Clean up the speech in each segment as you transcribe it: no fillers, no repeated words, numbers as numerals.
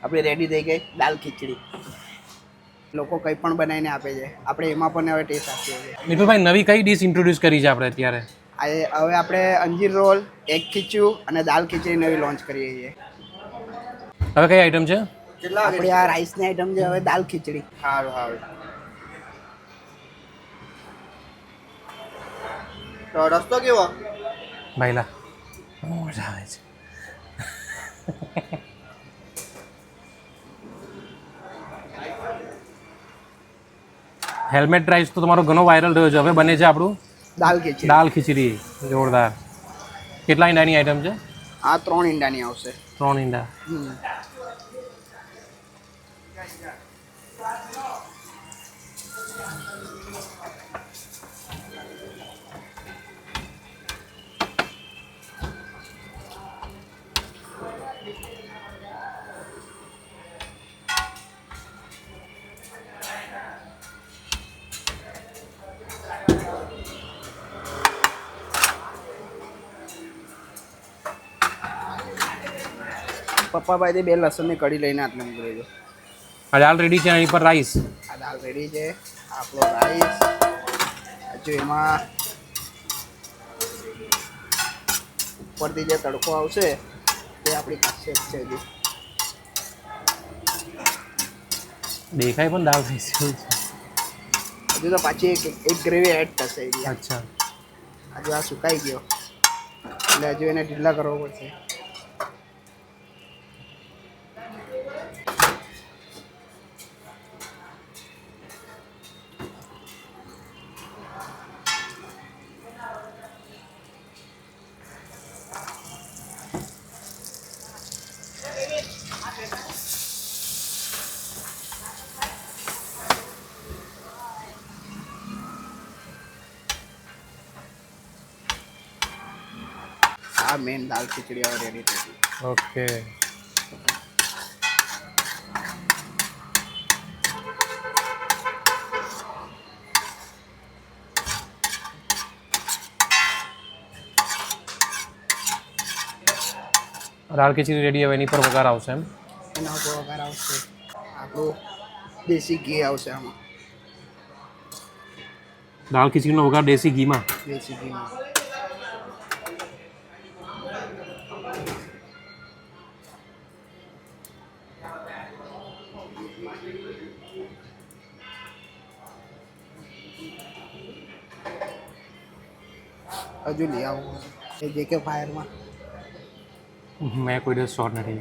આપણી રેડી થઈ ગઈ દાલ ખીચડી. લોકો કંઈ પણ બનાવીને આપે છે, આપણે એમાં પણ હવે ટેસ્ટ આપીએ છીએ. મિતુલભાઈ, નવી કઈ ડીશ ઇન્ટ્રોડ્યુસ કરી છે આપણે અત્યારે? હવે આપણે અંજીર રોલ, એગ ખીચું અને દાલ ખીચડી નવી લોન્ચ કરીએ છીએ. હવે કઈ આઈટમ છે? આપણી આ રાઈસની આઈટમ છે હવે દાલ ખીચડી. સારું સારું. તો રસ્તો કેવો? ભાઈલા મજા આવે છે. હેલ્મેટ રાઈસ તો તમારો ઘણો વાયરલ થયો છે. હવે બને છે આપણું દાલ ખીચડી. જોરદાર. કેટલા ઈંડાની આઈટમ છે? આ 3 ઈંડાની આવશે. 3 ઈંડા. પપ્પાભાઈ 2 લસણની કઢી લઈને આટલે મૂકી દેજો. આ દાલ રેડી છે, એની પર રાઈસ. આ દાલ રેડી છે, આપણો રાઈસ. હજુ એમાં ઉપરથી જે તડકો આવશે તે આપણી ખાસિયત છે. દેખાય પણ દાલ રાઈસ જેવું છે. હજુ તો પાછી એક ગ્રેવી એડ થશે. અચ્છા. હજુ આ સુકાઈ ગયો એટલે હજુ એને ઢીલા કરવો પડશે. આ મેન દાલ ખીચડી હવે રેડી થઈ ગઈ. ઓકે. દાલ ખીચડી રેડી. હવે એની પર વઘાર આવશે એમ? એના ઉપર વઘાર આવશે. આપણું દેશી ઘી આવશે આમાં. દાલ ખીચડીનો વઘાર દેશી ઘીમાં? દેશી ઘીમાં. હજુ લઈ આવું એ જે કે ફાયરમાં. મેં કોઈ દિવસ શોર્ટ નથી.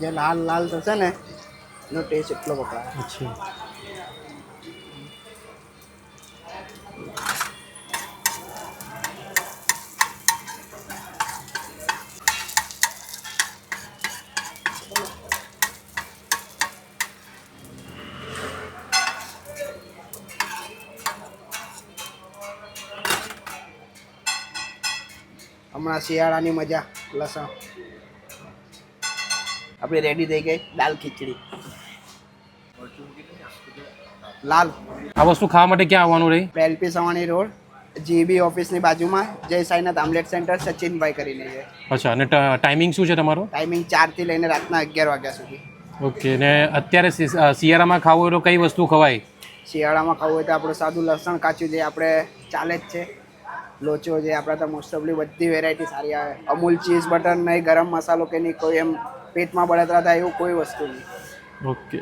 જે લાલ લાલ થશે ને એનો ટેસ્ટ એટલો પકડાય. અચ્છા. હમણાં શિયાળાની મજા. લસણ. આપણી રેડી થઈ ગઈ દાલ ખીચડી. લાલ. આ વસ્તુ ખાવા માટે ક્યાં આવવાનું રહી? એલપી સવાણી રોડ, જીબી ઓફિસની બાજુમાં જય સાઈનાથ આમલેટ સેન્ટર, સચિનભાઈ કરીને છે. અચ્છા. અને ટાઈમિંગ શું છે તમારો? ટાઈમિંગ 4 થી લઈને રાતના 11 વાગ્યા સુધી. ઓકે. ને અત્યારે શિયાળામાં ખાવું હોય તો કઈ વસ્તુ ખવાય? શિયાળામાં ખાવું હોય તો આપણું સાદું લસણ કાચું જે આપણે ચાલે જ છે. લોચો જે આપણા તો મોસ્ટ ઓફલી બધી વેરાયટી સારી આવે. અમૂલ ચીઝ બટર નહીં, ગરમ મસાલો કે નહીં, કોઈ એમ પેટમાં બળતરા થાય એવું કોઈ વસ્તુ નહીં. ઓકે.